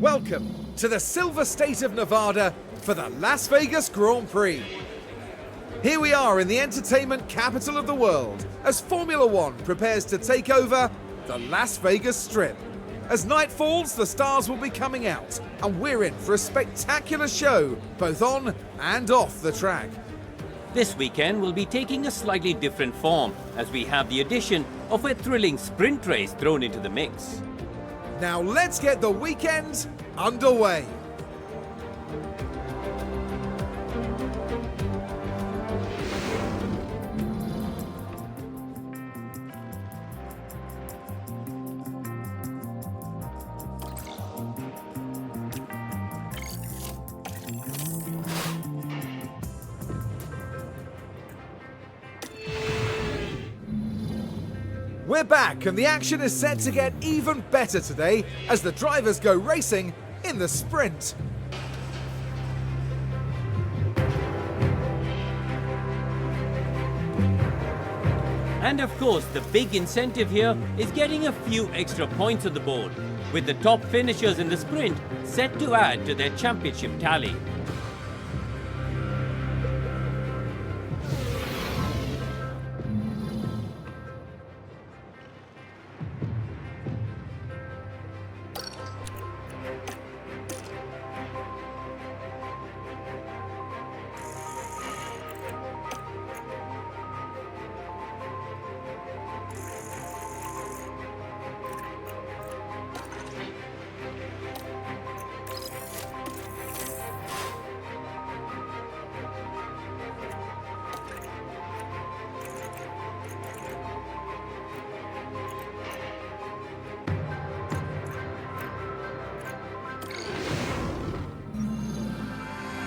Welcome to the Silver State of Nevada for the Las Vegas Grand Prix. Here we are in the entertainment capital of the world as Formula One prepares to take over the Las Vegas Strip. As night falls, the stars will be coming out, and we're in for a spectacular show, both on and off the track. This weekend will be taking a slightly different form, as we have the addition of a thrilling sprint race thrown into the mix. Now let's get the weekend underway. We're back, and the action is set to get even better today as the drivers go racing in the sprint. And of course, the big incentive here is getting a few extra points on the board, with the top finishers in the sprint set to add to their championship tally.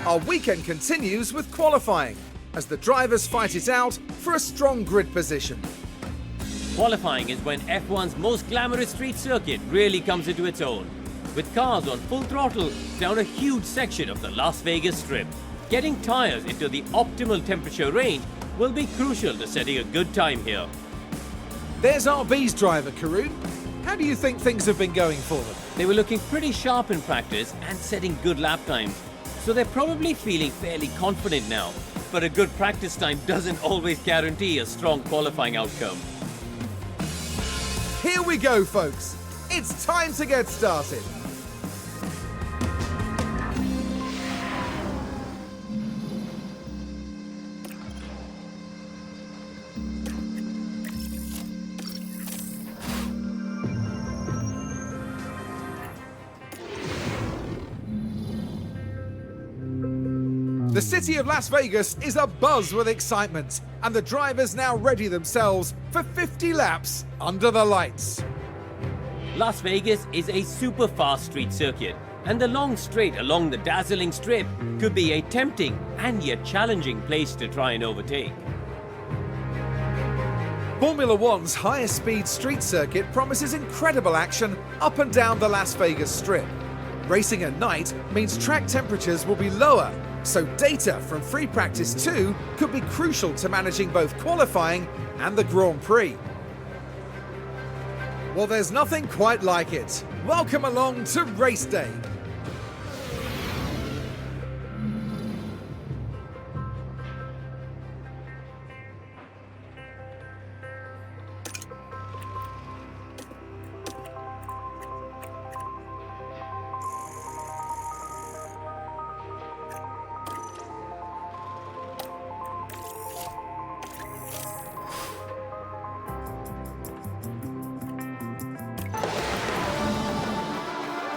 Our weekend continues with qualifying as the drivers fight it out for a strong grid position. Qualifying is when F1's most glamorous street circuit really comes into its own, with cars on full throttle down a huge section of the Las Vegas Strip. Getting tyres into the optimal temperature range will be crucial to setting a good time here. There's RB's driver, Karun. How do you think things have been going for them? They were looking pretty sharp in practice and setting good lap times, so they're probably feeling fairly confident now. But a good practice time doesn't always guarantee a strong qualifying outcome. Here we go, folks. It's time to get started. The city of Las Vegas is abuzz with excitement, and the drivers now ready themselves for 50 laps under the lights. Las Vegas is a super fast street circuit, and the long straight along the dazzling strip could be a tempting and yet challenging place to try and overtake. Formula One's highest speed street circuit promises incredible action up and down the Las Vegas Strip. Racing at night means track temperatures will be lower, so data from free practice 2 could be crucial to managing both qualifying and the Grand Prix. Well, there's nothing quite like it. Welcome along to race day.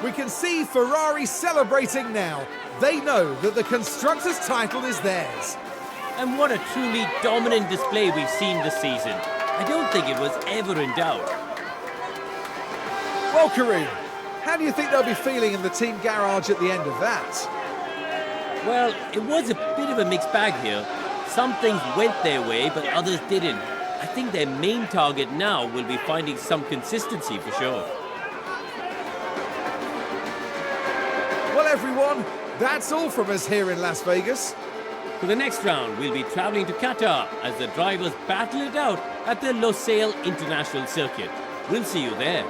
We can see Ferrari celebrating now. They know that the Constructors' title is theirs. And what a truly dominant display we've seen this season. I don't think it was ever in doubt. Well, Karun, how do you think they'll be feeling in the team garage at the end of that? Well, it was a bit of a mixed bag here. Some things went their way, but others didn't. I think their main target now will be finding some consistency for sure. Well, everyone, that's all from us here in Las Vegas. For the next round, we'll be traveling to Qatar as the drivers battle it out at the Losail International Circuit. We'll see you there.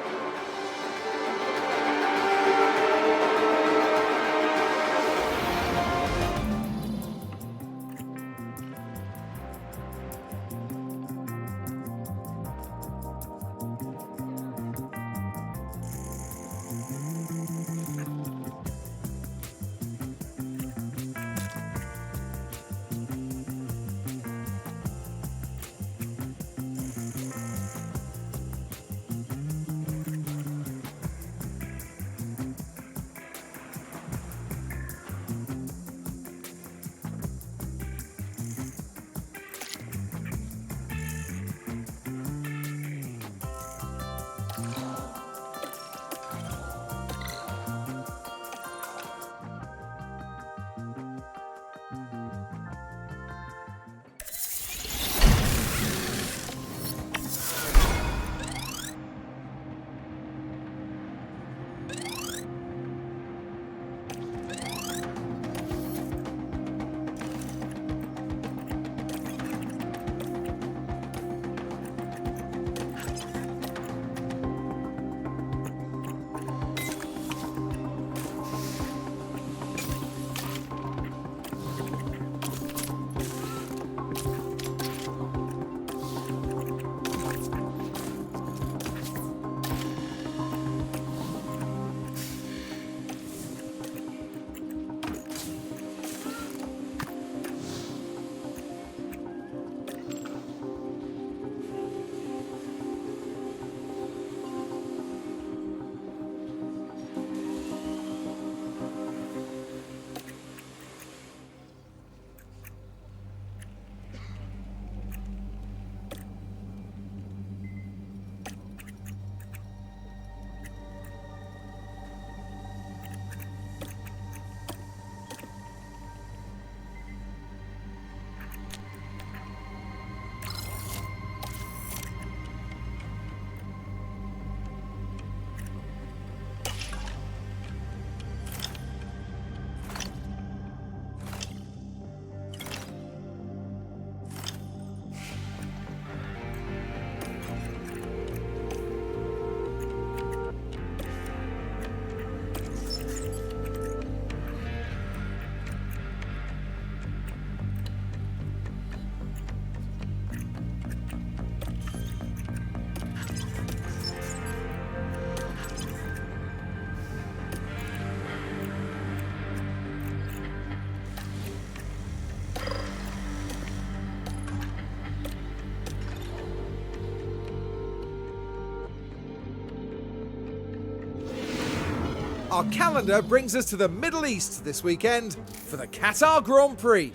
Our calendar brings us to the Middle East this weekend for the Qatar Grand Prix.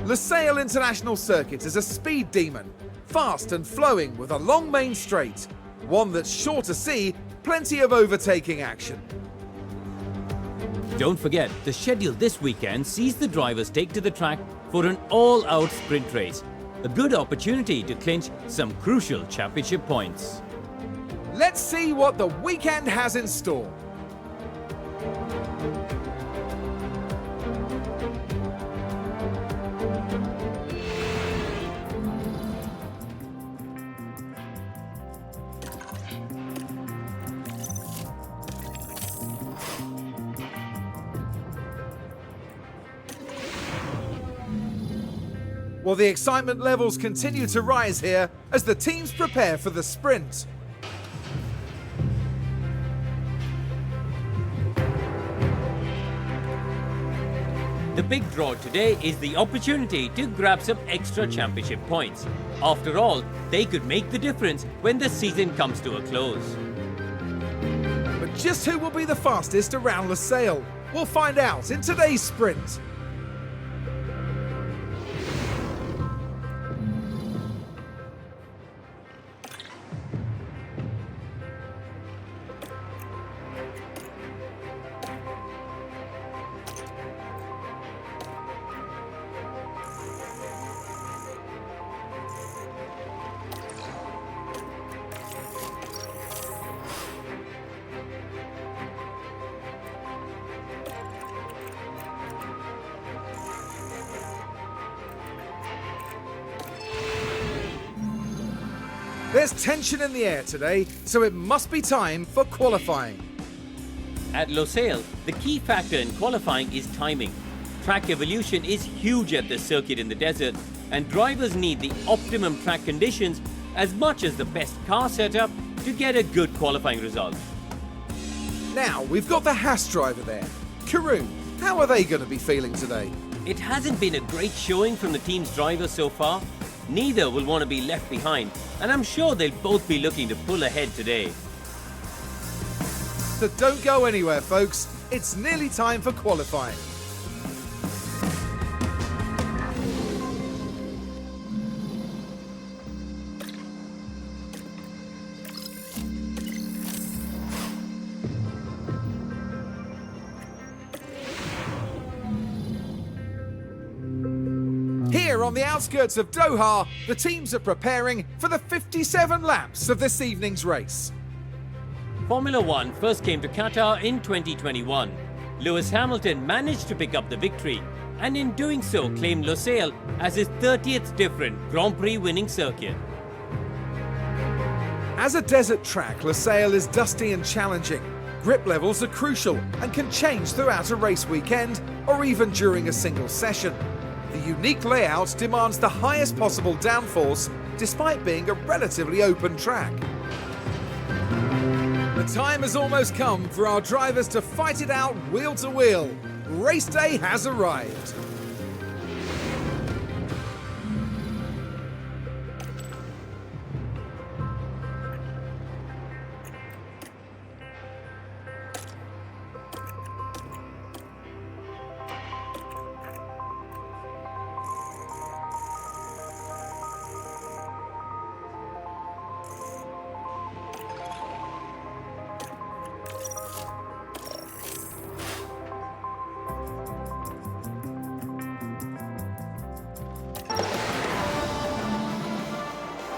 Lusail International Circuit is a speed demon, fast and flowing with a long main straight, one that's sure to see plenty of overtaking action. Don't forget, the schedule this weekend sees the drivers take to the track for an all-out sprint race. A good opportunity to clinch some crucial championship points. Let's see what the weekend has in store. Well, the excitement levels continue to rise here as the teams prepare for the sprint. The big draw today is the opportunity to grab some extra championship points. After all, they could make the difference when the season comes to a close. But just who will be the fastest around Lusail? We'll find out in today's sprint. There's tension in the air today, so it must be time for qualifying. At Lusail, the key factor in qualifying is timing. Track evolution is huge at this circuit in the desert, and drivers need the optimum track conditions as much as the best car setup to get a good qualifying result. Now, we've got the Haas driver there. Karun, how are they going to be feeling today? It hasn't been a great showing from the team's drivers so far. Neither will want to be left behind, and I'm sure they'll both be looking to pull ahead today. So don't go anywhere, folks. It's nearly time for qualifying. Here on the outskirts of Doha, the teams are preparing for the 57 laps of this evening's race. Formula One first came to Qatar in 2021. Lewis Hamilton managed to pick up the victory, and in doing so claimed Lusail as his 30th different Grand Prix winning circuit. As a desert track, Lusail is dusty and challenging. Grip levels are crucial and can change throughout a race weekend or even during a single session. The unique layout demands the highest possible downforce despite being a relatively open track. The time has almost come for our drivers to fight it out wheel to wheel. Race day has arrived.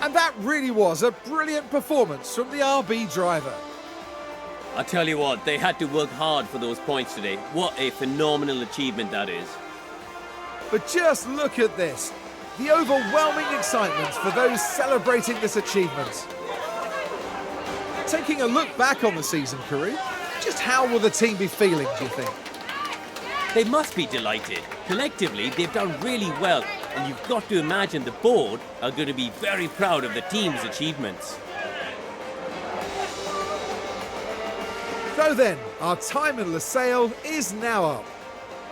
And that really was a brilliant performance from the RB driver. I tell you what, they had to work hard for those points today. What a phenomenal achievement that is. But just look at this. The overwhelming excitement for those celebrating this achievement. Taking a look back on the season, Kareem, just how will the team be feeling, do you think? They must be delighted. Collectively, they've done really well, and you've got to imagine the board are going to be very proud of the team's achievements. So then, our time in Lusail is now up.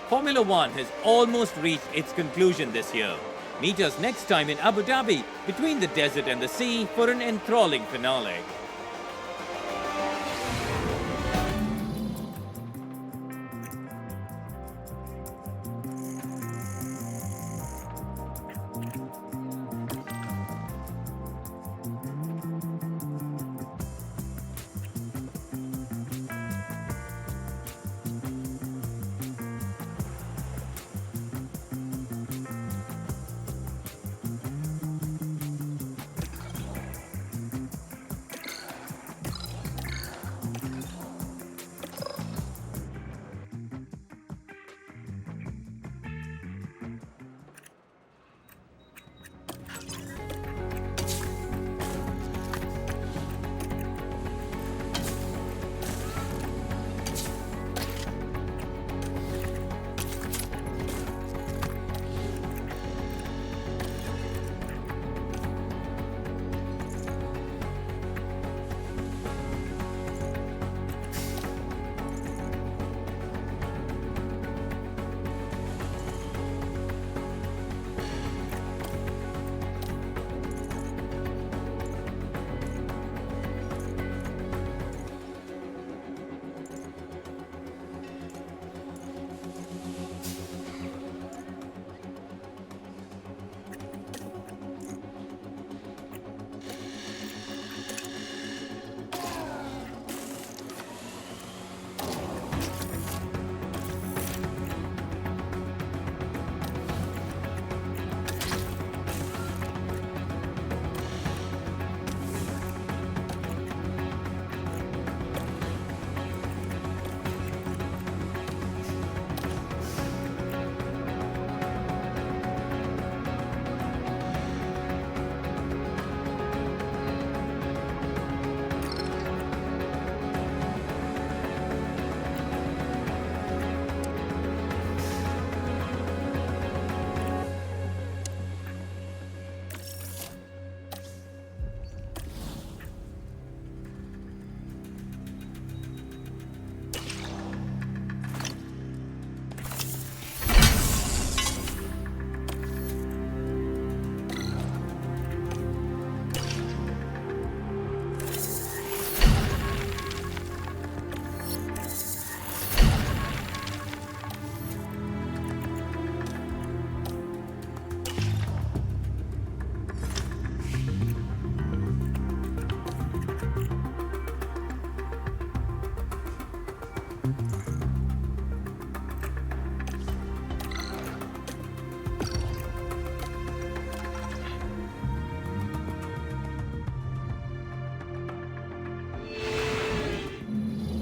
Formula One has almost reached its conclusion this year. Meet us next time in Abu Dhabi, between the desert and the sea, for an enthralling finale.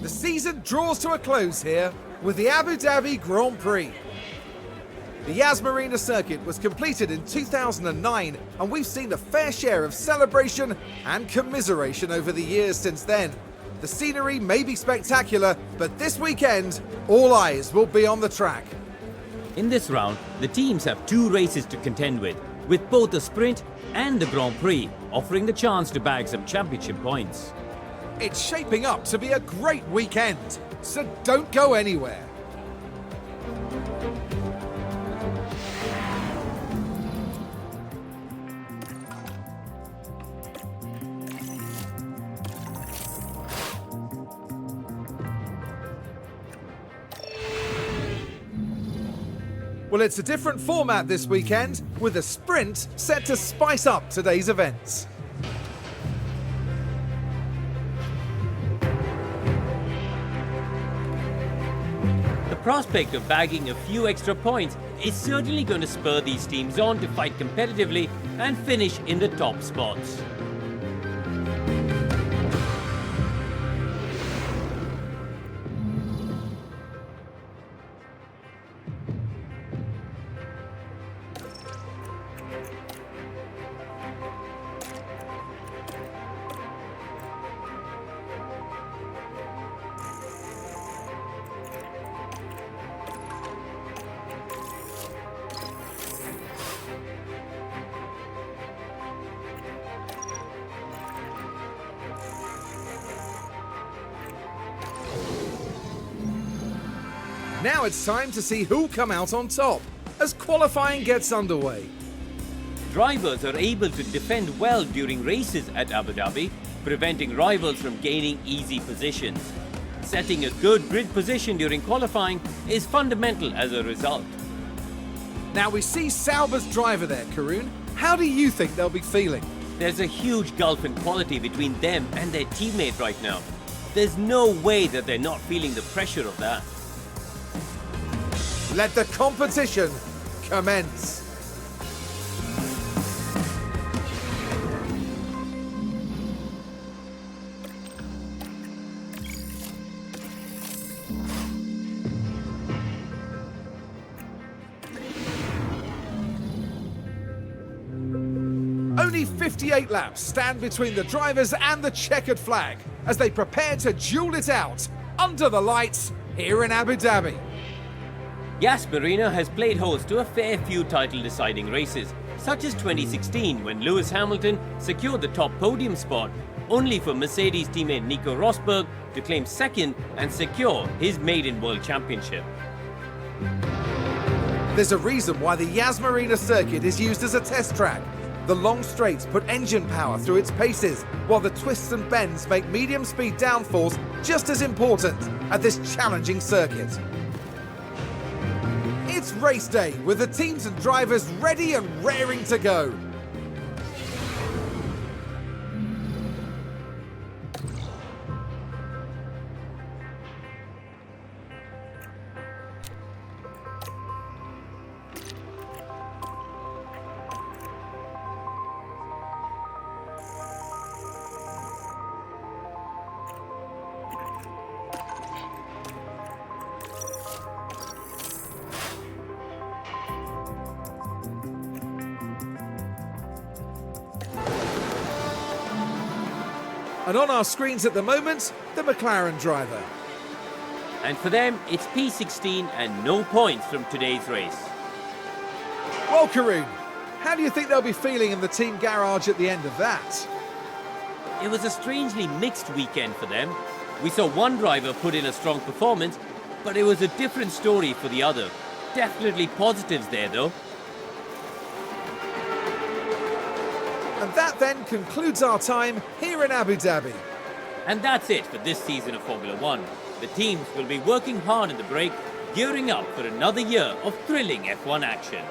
The season draws to a close here with the Abu Dhabi Grand Prix. The Yas Marina circuit was completed in 2009, and we've seen a fair share of celebration and commiseration over the years since then. The scenery may be spectacular, but this weekend, all eyes will be on the track. In this round, the teams have two races to contend with both the sprint and the Grand Prix offering the chance to bag some championship points. It's shaping up to be a great weekend, so don't go anywhere. Well, it's a different format this weekend, with a sprint set to spice up today's events. The prospect of bagging a few extra points is certainly going to spur these teams on to fight competitively and finish in the top spots. Now it's time to see who'll come out on top as qualifying gets underway. Drivers are able to defend well during races at Abu Dhabi, preventing rivals from gaining easy positions. Setting a good grid position during qualifying is fundamental as a result. Now we see Sauber's driver there, Karun. How do you think they'll be feeling? There's a huge gulf in quality between them and their teammate right now. There's no way that they're not feeling the pressure of that. Let the competition commence. Only 58 laps stand between the drivers and the checkered flag as they prepare to duel it out under the lights here in Abu Dhabi. Yas Marina has played host to a fair few title-deciding races, such as 2016 when Lewis Hamilton secured the top podium spot, only for Mercedes teammate Nico Rosberg to claim second and secure his maiden World Championship. There's a reason why the Yas Marina circuit is used as a test track. The long straights put engine power through its paces, while the twists and bends make medium-speed downforce just as important at this challenging circuit. It's race day, with the teams and drivers ready and raring to go. And on our screens at the moment, the McLaren driver. And for them, it's P16 and no points from today's race. Well, Karun, how do you think they'll be feeling in the team garage at the end of that? It was a strangely mixed weekend for them. We saw one driver put in a strong performance, but it was a different story for the other. Definitely positives there though. And that then concludes our time here in Abu Dhabi. And that's it for this season of Formula One. The teams will be working hard in the break, gearing up for another year of thrilling F1 action.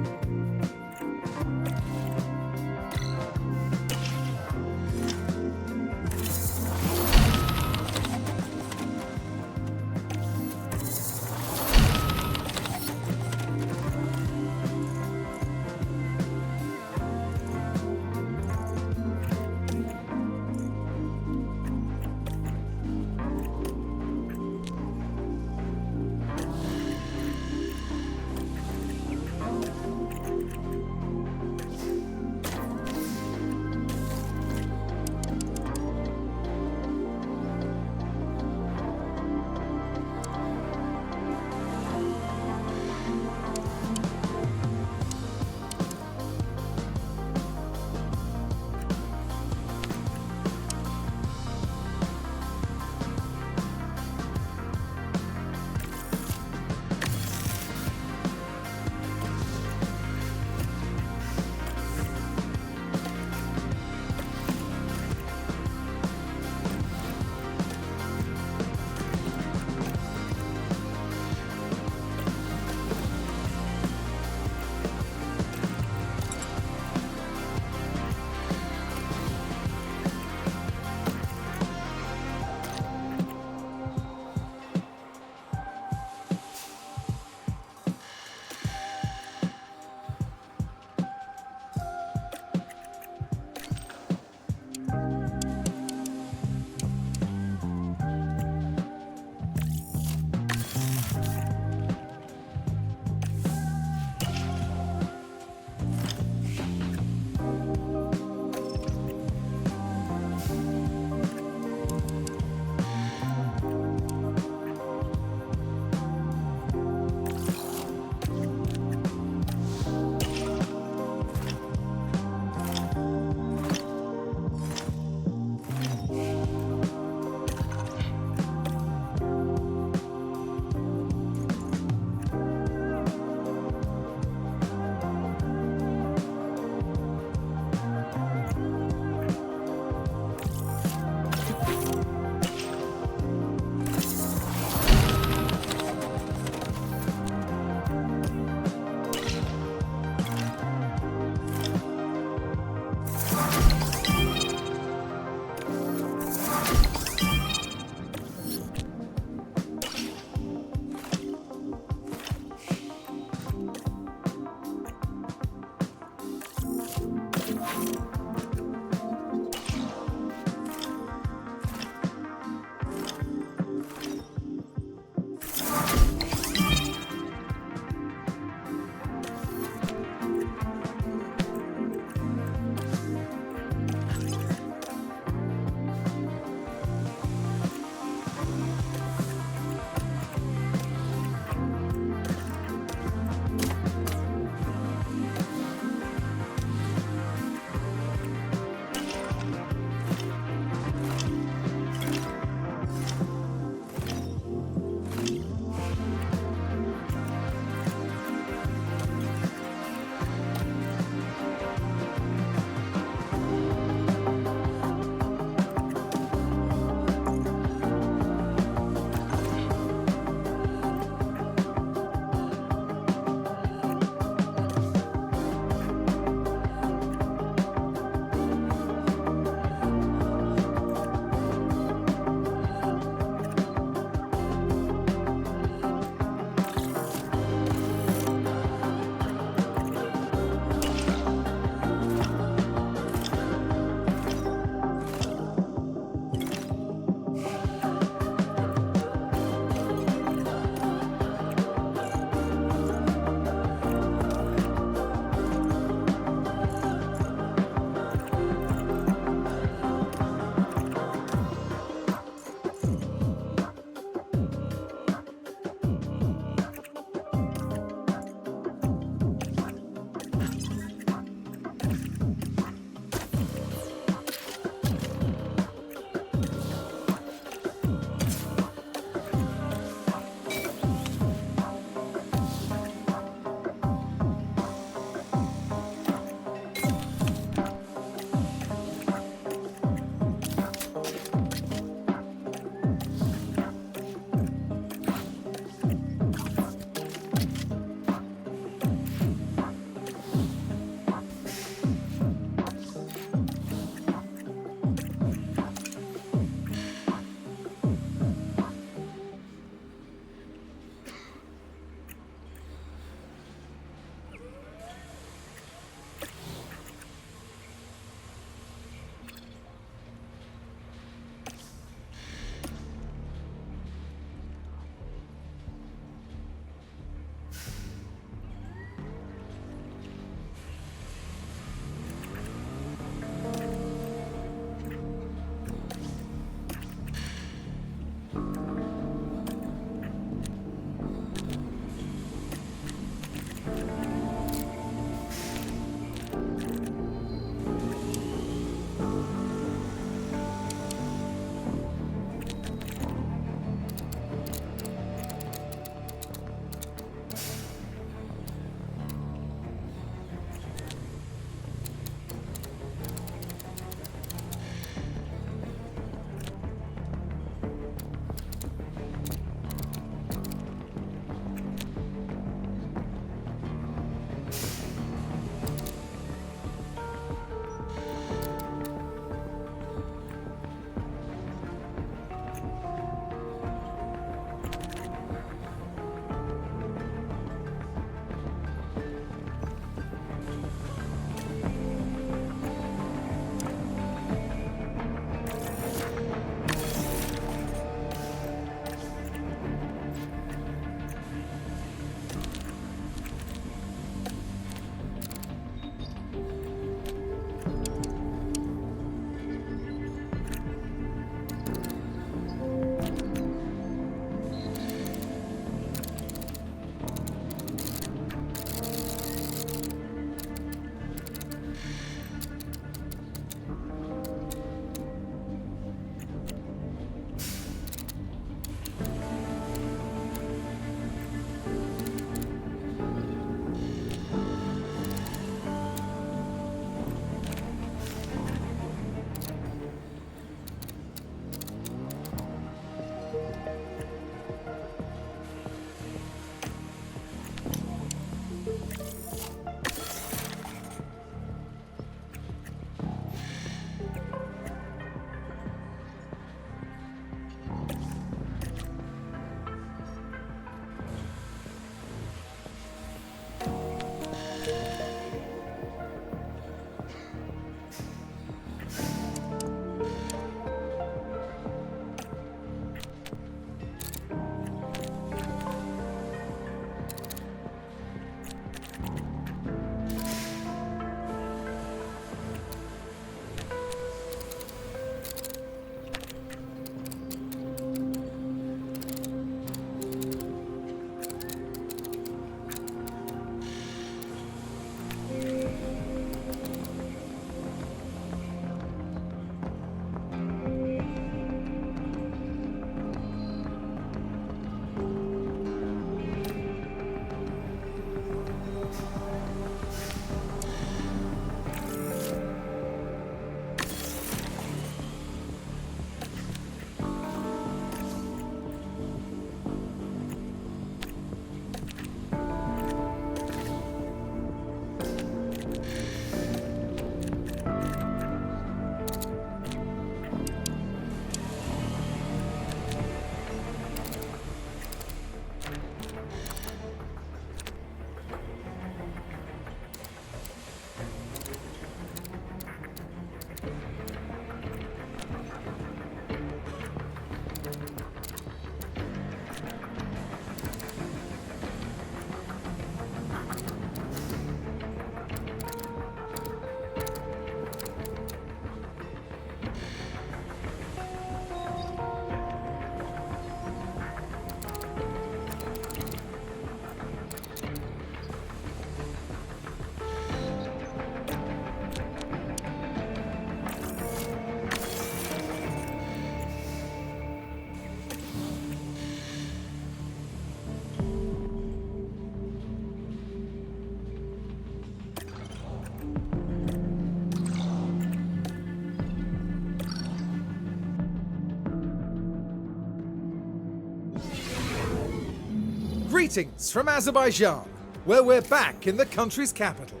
Greetings from Azerbaijan, where we're back in the country's capital.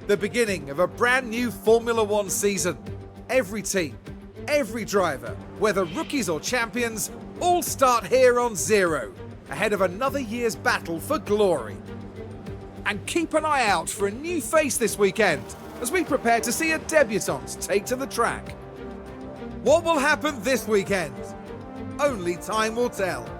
The beginning of a brand new Formula One season. Every team, every driver, whether rookies or champions, all start here on zero, ahead of another year's battle for glory. And keep an eye out for a new face this weekend, as we prepare to see a debutant take to the track. What will happen this weekend? Only time will tell.